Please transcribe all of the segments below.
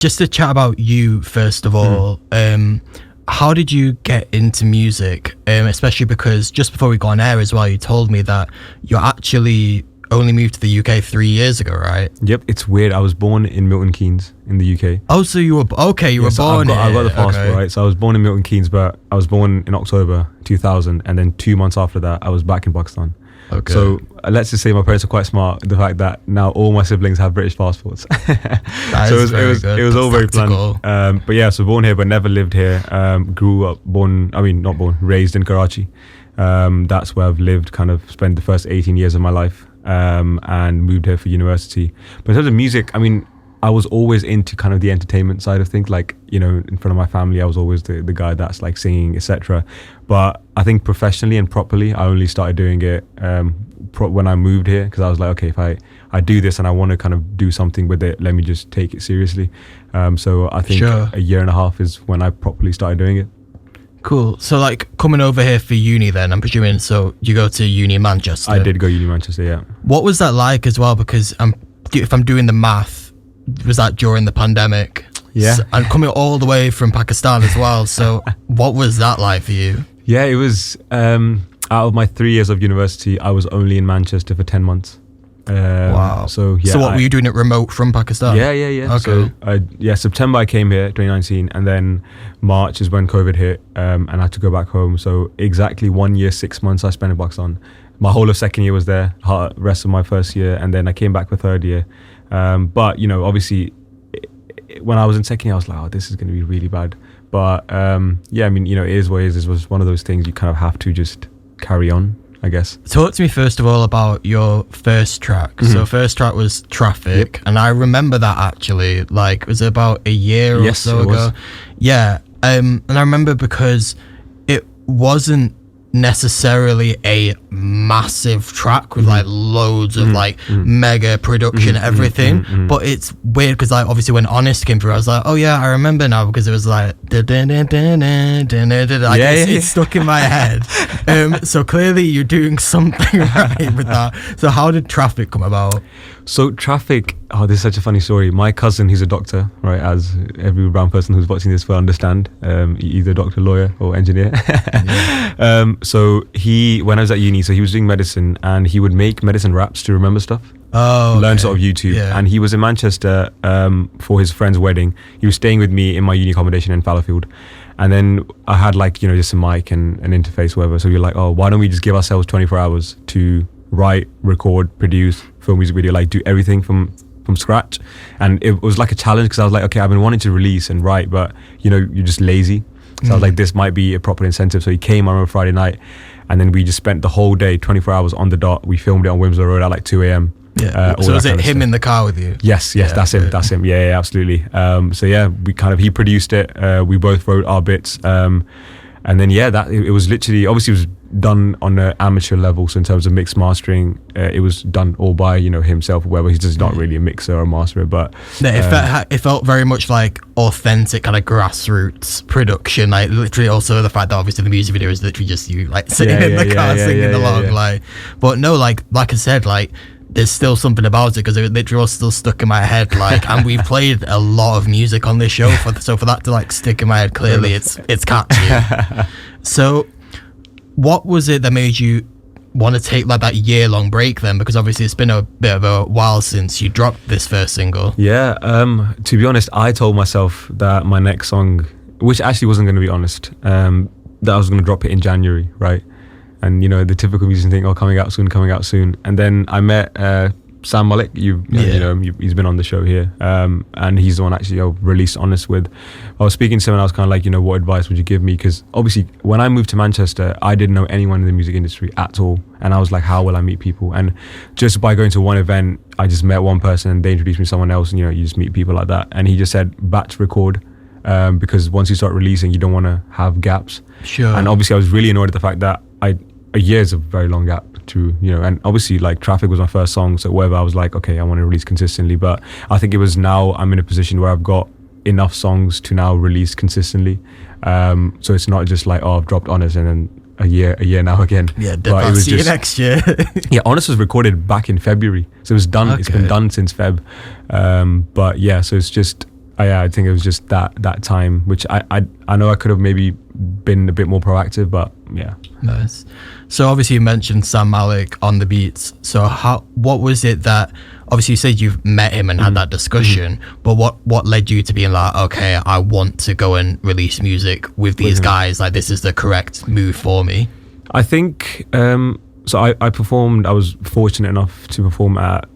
just to chat about you first of all, how did you get into music? Especially because just before we got on air as well, you told me that you actually only moved to the UK 3 years ago, right? Yep, it's weird. I was born in Milton Keynes in the UK. Oh, so you were born here. I got the passport, right? So I was born in Milton Keynes, but I was born in October 2000, and then 2 months after that, I was back in Pakistan. Okay. So let's just say my parents are quite smart. The fact that now all my siblings have British passports. So it was all very planned. But yeah, so born here, but never lived here. Raised in Karachi. That's where I've lived, kind of spent the first 18 years of my life, and moved here for university. But in terms of music, I mean, I was always into kind of the entertainment side of things. Like, you know, in front of my family, I was always the guy that's like singing, etc. But I think professionally and properly, I only started doing it when I moved here, because I was like, okay, if I do this and I want to kind of do something with it, let me just take it seriously. So I think a year and a half is when I properly started doing it. Cool. So like coming over here for uni then, I'm presuming, so you go to uni in Manchester? I did go uni in Manchester, yeah. What was that like as well? Because if I'm doing the math, was that during the pandemic? Yeah. And coming all the way from Pakistan as well. So what was that like for you? Yeah, it was, out of my 3 years of university, I was only in Manchester for 10 months. Wow. So yeah. So what, were you doing it remote from Pakistan? Yeah. Okay. So September I came here, 2019, and then March is when COVID hit, and I had to go back home. So exactly 1 year, 6 months I spent in Pakistan. My whole of second year was there, rest of my first year, and then I came back for third year. But, you know, obviously, when I was in second year, I was like, oh, this is going to be really bad. But, yeah, I mean, you know, it is what it is. It was one of those things you kind of have to just carry on, I guess. Talk to me first of all about your first track. Mm-hmm. So first track was Traffic. Yep. And I remember that actually, like, was it about a year or so ago? Was. Yeah. And I remember because it wasn't necessarily a massive track with like loads of like mega production, everything, but it's weird because like obviously when Honest came through, I was like, oh yeah, I remember now, because it was like it's stuck in my head. So clearly you're doing something right with that. So how did Traffic come about? So Traffic, this is such a funny story. My cousin, he's a doctor, right, as every brown person who's watching this will understand, either doctor, lawyer or engineer. So when I was at uni, so he was doing medicine, and he would make medicine raps to remember stuff. Learn sort of YouTube. Yeah. And he was in Manchester for his friend's wedding. He was staying with me in my uni accommodation in Fallowfield. And then I had like, you know, just a mic and an interface, whatever. So we were like, oh, why don't we just give ourselves 24 hours to write, record, produce, film, music video, like do everything from scratch. And it was like a challenge, because I was like, okay, I've been wanting to release and write, but you know, you're just lazy. So I was like, this might be a proper incentive. So he came on a Friday night, and then we just spent the whole day, 24 hours on the dot. We filmed it on Winslow Road at like 2 a.m. Yeah. So was it him in the car with you? Yes, that's him. Yeah, absolutely. So yeah, he produced it. We both wrote our bits. And then it was literally, obviously it was done on an amateur level. So in terms of mix mastering, it was done all by, you know, himself or whatever. He's just not really a mixer or a masterer, but it felt very much like authentic kind of grassroots production. Like literally, also the fact that obviously the music video is literally just you like sitting in the car singing along. Like, but no, like I said, like, there's still something about it, because it literally was still stuck in my head. Like, and we've played a lot of music on this show, so for that to like stick in my head, clearly it's catchy. So, what was it that made you want to take like that year-long break then? Because obviously it's been a bit of a while since you dropped this first single. Yeah. To be honest, I told myself that my next song, which actually wasn't going to be honest, that I was going to drop it in January, right? And, you know, the typical musician thing, coming out soon. And then I met Sam Malik. He's been on the show here. And he's the one actually released Honest with. I was speaking to him and I was kind of like, you know, what advice would you give me? Because obviously when I moved to Manchester, I didn't know anyone in the music industry at all. And I was like, how will I meet people? And just by going to one event, I just met one person and they introduced me to someone else. And, you know, you just meet people like that. And he just said, batch record. Because once you start releasing, you don't want to have gaps. Sure. And obviously I was really annoyed at the fact that a year is a very long gap to, you know, and obviously like Traffic was my first song, so whatever, I was like, okay, I want to release consistently. But I think it was now I'm in a position where I've got enough songs to now release consistently. So it's not just like, I've dropped Honest and then a year now again. Yeah, but it was see you next year. Yeah, Honest was recorded back in February, so it was done. Okay. It's been done since Feb. But yeah, so it's just, I think it was just that time, which I know I could have maybe been a bit more proactive, but yeah. Nice. So obviously you mentioned Sam Malik on the beats. So what was it that, obviously you said you've met him and had that discussion, but what led you to being like, okay, I want to go and release music with these guys, like this is the correct move for me? I think so I performed, I was fortunate enough to perform at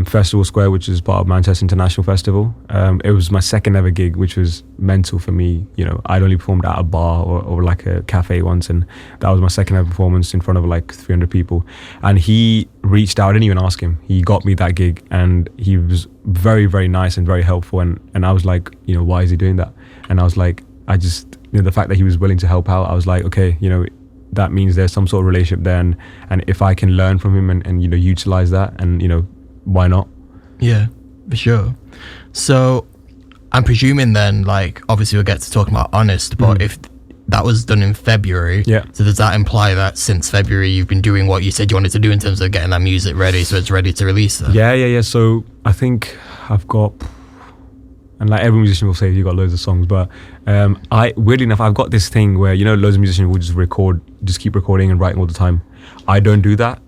Festival Square, which is part of Manchester International Festival. It was my second ever gig, which was mental for me. You know, I'd only performed at a bar or like a cafe once, and that was my second ever performance in front of like 300 people. And he reached out, I didn't even ask him. He got me that gig, and he was very, very nice and very helpful. And I was like, you know, why is he doing that? And I was like, I just, you know, the fact that he was willing to help out, I was like, okay, you know, that means there's some sort of relationship there, and if I can learn from him and you know, utilize that, and you know, why not? Yeah, for sure. So I'm presuming then, like, obviously we'll get to talking about Honest, but if that was done in February, so does that imply that since February you've been doing what you said you wanted to do in terms of getting that music ready, so it's ready to release that? Yeah. So I think I've got, and like every musician will say you got loads of songs, but weirdly enough, I've got this thing where, you know, loads of musicians will just keep recording and writing all the time. I don't do that.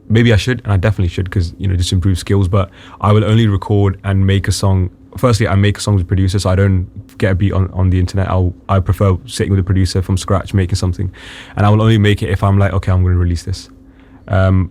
Maybe I should, and I definitely should, because, you know, just improve skills, but I will only record and make a song. Firstly, I make songs with producers, so I don't get a beat on the internet. I prefer sitting with a producer from scratch, making something, and I will only make it if I'm like, okay, I'm going to release this.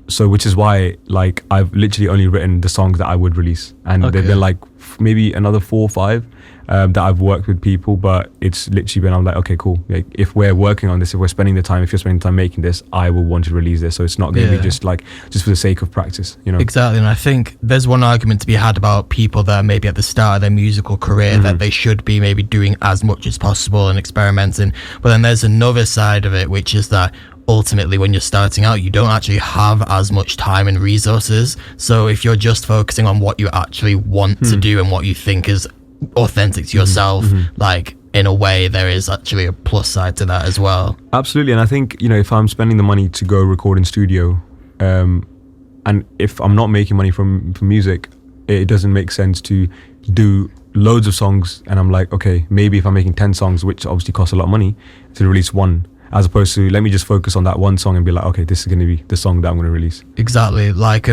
So which is why, like, I've literally only written the songs that I would release, and they've been like maybe another 4 or 5 that I've worked with people, but it's literally been, I'm like, okay, cool, like, if we're working on this, if we're spending the time, if you're spending the time making this, I will want to release this, so it's not going to be just for the sake of practice, you know. Exactly. And I think there's one argument to be had about people that are maybe at the start of their musical career, that they should be maybe doing as much as possible and experimenting, but then there's another side of it, which is that ultimately when you're starting out, you don't actually have as much time and resources. So if you're just focusing on what you actually want to do and what you think is authentic to yourself, like, in a way, there is actually a plus side to that as well. Absolutely. And I think, you know, if I'm spending the money to go record in studio, and if I'm not making money from music, it doesn't make sense to do loads of songs, and I'm like, okay, maybe if I'm making 10 songs, which obviously costs a lot of money, to release one, as opposed to let me just focus on that one song and be like, okay, this is going to be the song that I'm going to release. Exactly. Like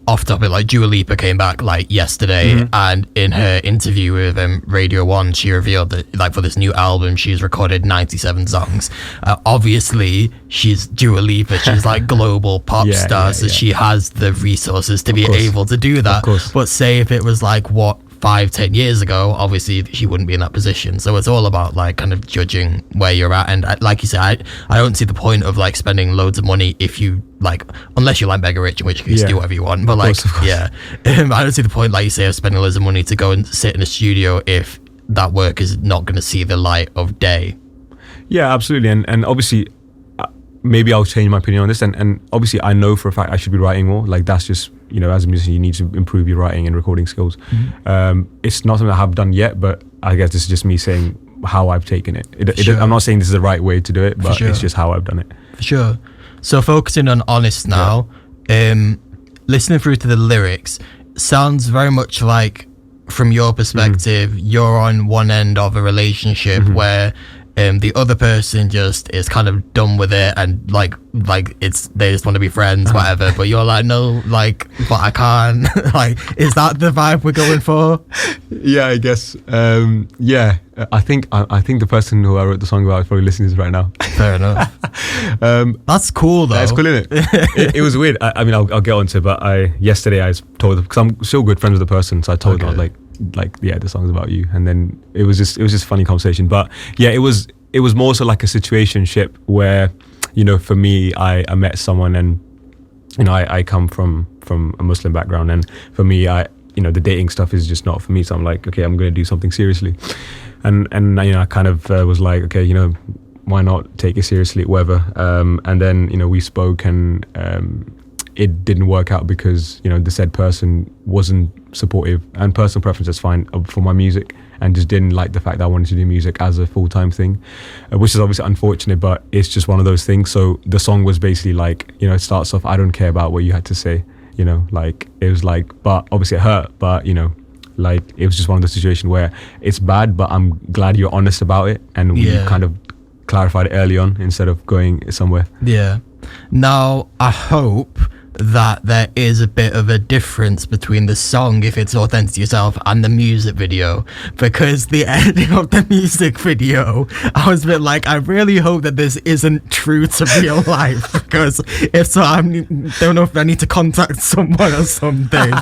off topic, like Dua Lipa came back like yesterday, and in her interview with Radio 1, she revealed that, like, for this new album she's recorded 97 songs. Obviously she's Dua Lipa, she's like global pop star, so she has the resources to be able to do that. But say if it was like 5-10 years ago, obviously she wouldn't be in that position. So it's all about like kind of judging where you're at, and like you said, I don't see the point of like spending loads of money if you like, unless you're like mega rich, in which case do whatever you want, but like of course. I don't see the point, like you say, of spending loads of money to go and sit in a studio if that work is not going to see the light of day. Yeah, absolutely. And obviously maybe I'll change my opinion on this, and obviously I know for a fact I should be writing more. Like, that's just, you know, as a musician you need to improve your writing and recording skills. It's not something I have done yet, but I guess this is just me saying how I've taken it. I'm not saying this is the right way to do it, but it's just how I've done it. For sure. So focusing on Honest now, listening through to the lyrics, sounds very much like, from your perspective, you're on one end of a relationship where the other person just is kind of done with it, and like it's, they just want to be friends, whatever, but you're like, no, like, but I can't. Like, is that the vibe we're going for? Yeah, I guess. I think the person who I wrote the song about is probably listening to this right now. Fair enough. That's cool though. That's cool, isn't it? It was weird. I mean, I'll get onto it, but yesterday I told them, because I'm still good friends with the person, so I told them, I was like, yeah, the song's about you, and then it was just funny conversation. But yeah, it was more so like a situationship where, you know, for me, I met someone, and, you know, I come from a Muslim background, and for me, you know, the dating stuff is just not for me, so I'm like, okay, I'm going to do something seriously, and you know, I kind of was like, okay, you know, why not take it seriously, whatever, and then, you know, we spoke, and it didn't work out because, you know, the said person wasn't supportive, and personal preference is fine for my music, and just didn't like the fact that I wanted to do music as a full-time thing, which is obviously unfortunate, but it's just one of those things. So the song was basically like, you know, it starts off, I don't care about what you had to say, you know, like, it was like, but obviously it hurt, but, you know, like it was just one of the situations where it's bad, but I'm glad you're honest about it, and we kind of clarified it early on instead of going somewhere. Yeah. Now, I hope that there is a bit of a difference between the song, if it's authentic to yourself, and the music video, because the editing of the music video, I was a bit like, I really hope that this isn't true to real life, because if so, I don't know if I need to contact someone or something.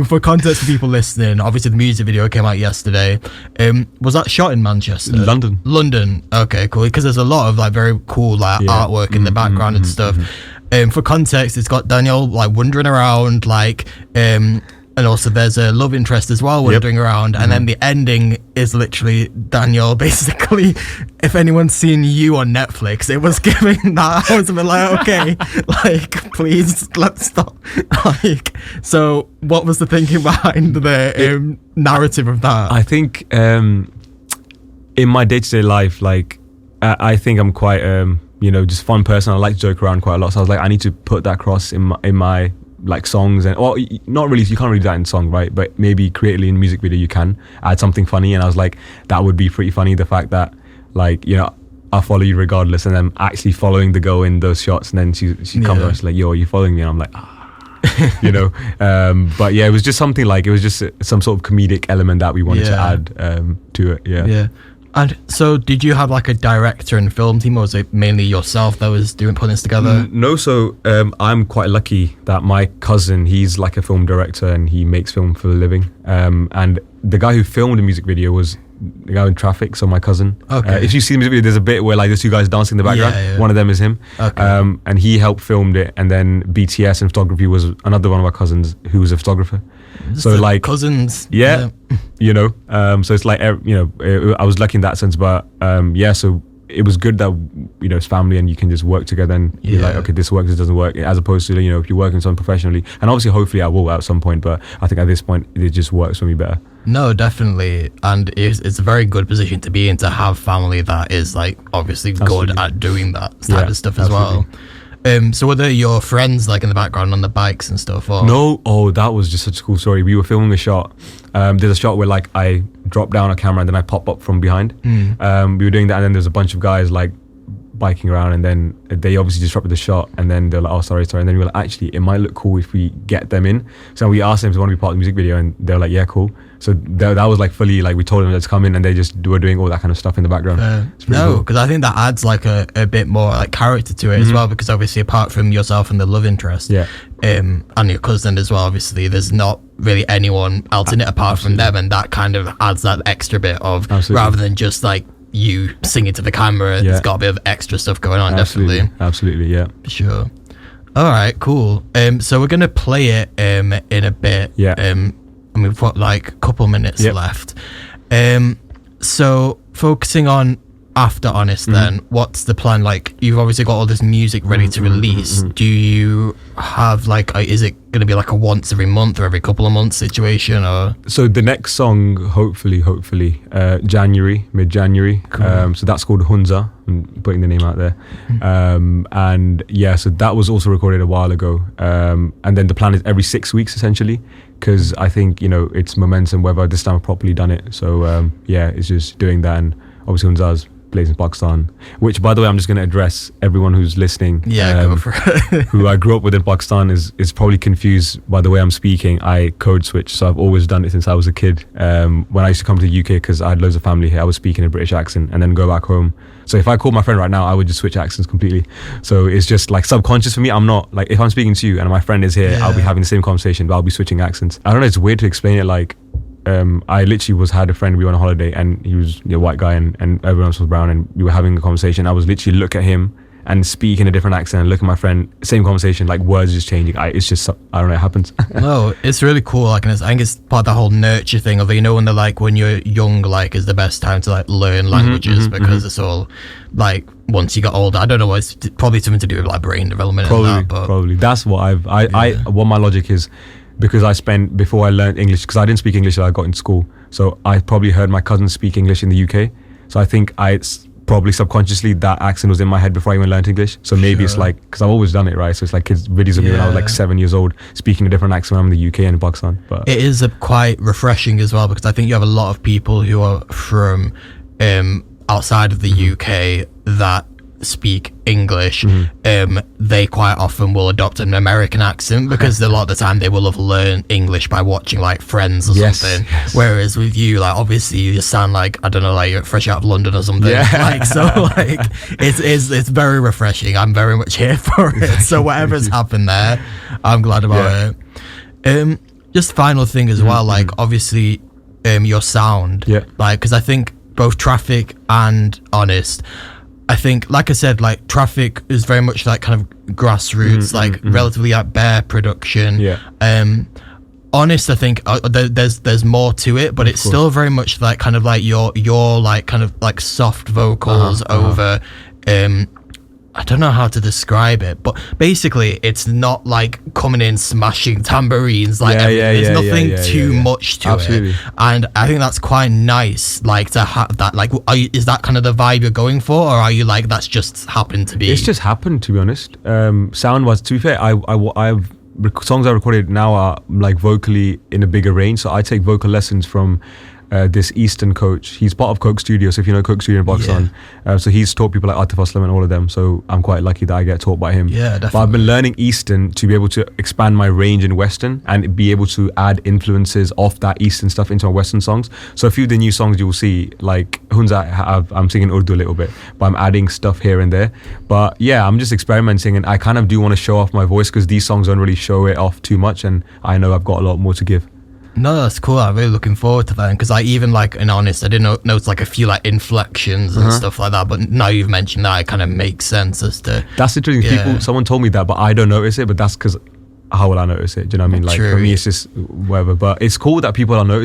For context for people listening, obviously the music video came out yesterday. Was that shot in Manchester? London. Okay, cool, because there's a lot of like very cool like artwork in the background and stuff. For context, it's got Daniyaal like wandering around, like, and also there's a love interest as well wandering around, and then the ending is literally Daniyaal basically. If anyone's seen You on Netflix, it was giving that. I was a bit like, okay, like please let's stop. Like, so what was the thinking behind the narrative of that? I think in my day-to-day life, like I think I'm quite just fun person. I like to joke around quite a lot, so I was like, I need to put that across in my like songs, and or not really, you can't really do that in song, right? But maybe creatively in music video you can add something funny, and I was like, that would be pretty funny, the fact that like, I'll follow you regardless, and then actually following the girl in those shots, and then she comes on, she's like, yo, are you following me? And I'm like, but yeah, it was just something like, it was just some sort of comedic element that we wanted to add to it. And so did you have like a director and film team, or was it mainly yourself that was putting this together? No, so I'm quite lucky that my cousin, he's like a film director and he makes film for a living. And the guy who filmed the music video was the guy in Traffic, so my cousin. Okay. If you see the music video, there's a bit where like there's two guys dancing in the background. One of them is him. Okay. And he helped filmed it, and then BTS and photography was another one of our cousins who was a photographer. So like cousins, so it's like I was lucky in that sense, but so it was good that it's family and you can just work together and you're like, okay, this works, this doesn't work, as opposed to if you're working something professionally, and obviously hopefully I will at some point, but I think at this point it just works for me better. No, definitely, and it's a very good position to be in, to have family that is like obviously good at doing that type of stuff as well. So were there your friends like in the background on the bikes and stuff? Or? No, that was just such a cool story. We were filming a shot. There's a shot where like I drop down a camera and then I pop up from behind. We were doing that, and then there's a bunch of guys like biking around, and then they obviously disrupted the shot, and then they're like, oh sorry, and then we were like, actually it might look cool if we get them in. So we asked them to want to be part of the music video, and they were like, yeah, cool. So that was like fully like, we told them to come in, and they just were doing all that kind of stuff in the background. No, because I think that adds like a bit more like character to it as well, because obviously apart from yourself and the love interest, and your cousin as well, obviously there's not really anyone else in it apart from them, and that kind of adds that extra bit of rather than just like you singing to the camera. There's got a bit of extra stuff going on. Absolutely, yeah, for sure. All right, cool. So we're gonna play it in a bit. And we've got like a couple minutes left. So focusing on After Honest, then what's the plan? Like, you've obviously got all this music ready to release. Do you have like is it going to be like a once every month or every couple of months situation, or? So the next song, hopefully mid-January, cool. So that's called Hunza. I'm putting the name out there. And so that was also recorded a while ago, and then the plan is every 6 weeks essentially, because I think it's momentum whether this time I've properly done it. So it's just doing that, and obviously Hunza's plays in Pakistan, which by the way I'm just going to address everyone who's listening, go for it. who I grew up with in Pakistan is probably confused by the way I'm speaking. I code switch, so I've always done it since I was a kid. When I used to come to the UK, because I had loads of family here, I was speaking a British accent and then go back home. So if I called my friend right now, I would just switch accents completely. So it's just like subconscious for me. I'm not like, if I'm speaking to you and my friend is here, I'll be having the same conversation, but I'll be switching accents. I don't know, it's weird to explain it. Like I literally had a friend, we were on a holiday, and he was a white guy and everyone else was brown, and we were having a conversation. I was literally look at him and speak in a different accent and look at my friend, same conversation, like words just changing. It's just, I don't know, it happens. No, it's really cool. Like, and I think it's part of the whole nurture thing of, when they're like, when you're young, like is the best time to like learn languages, because it's all like, once you got older, I don't know, it's probably something to do with like brain development. Probably. That's what what my logic is. Because before I learned English, because I didn't speak English till I got in school. So I probably heard my cousins speak English in the UK. So I think I probably subconsciously that accent was in my head before I even learned English. So maybe it's like, because I've always done it, right? So it's like kids videos of me when I was like 7 years old speaking a different accent when I'm in the UK and in Pakistan. But it is quite refreshing as well, because I think you have a lot of people who are from outside of the UK that speak English. They quite often will adopt an American accent because a lot of the time they will have learned English by watching like Friends or something. Whereas with you, like obviously you just sound like, I don't know, like you're fresh out of London or something. Like, so like it's very refreshing. I'm very much here for it. So whatever's happened there, I'm glad about it. Just final thing as well, like obviously your sound, like, because I think both Traffic and Honest, I think, like I said, like Traffic is very much like kind of grassroots, like relatively like bare production. Honest, I think there's more to it, but it's still very much like kind of like your like kind of like soft vocals over. I don't know how to describe it, but basically it's not like coming in smashing tambourines, like there's nothing too much to it, and I think that's quite nice, like to have that. Like, is that kind of the vibe you're going for, or are you like that's just happened to be? It's just happened, to be honest. Sound wise, to be fair, I've songs I recorded now are like vocally in a bigger range, so I take vocal lessons from this Eastern coach. He's part of Coke Studio, so if you know Coke Studio in Pakistan, so he's taught people like Atif Aslam and all of them, so I'm quite lucky that I get taught by him. Definitely. But I've been learning Eastern to be able to expand my range in Western and be able to add influences of that Eastern stuff into my Western songs. So a few of the new songs you will see, like Hunza, I'm singing Urdu a little bit, but I'm adding stuff here and there. But yeah, I'm just experimenting, and I kind of do want to show off my voice because these songs don't really show it off too much, and I know I've got a lot more to give. No, that's cool. I'm really looking forward to that, because I even like, in Honest, I didn't notice like a few like inflections and stuff like that, but now you've mentioned that, it kind of makes sense as to. That's interesting. Someone told me that, but I don't notice it. But that's because how will I notice it? Do you know what I mean? Like for me, it's just whatever. But it's cool that people are noticing.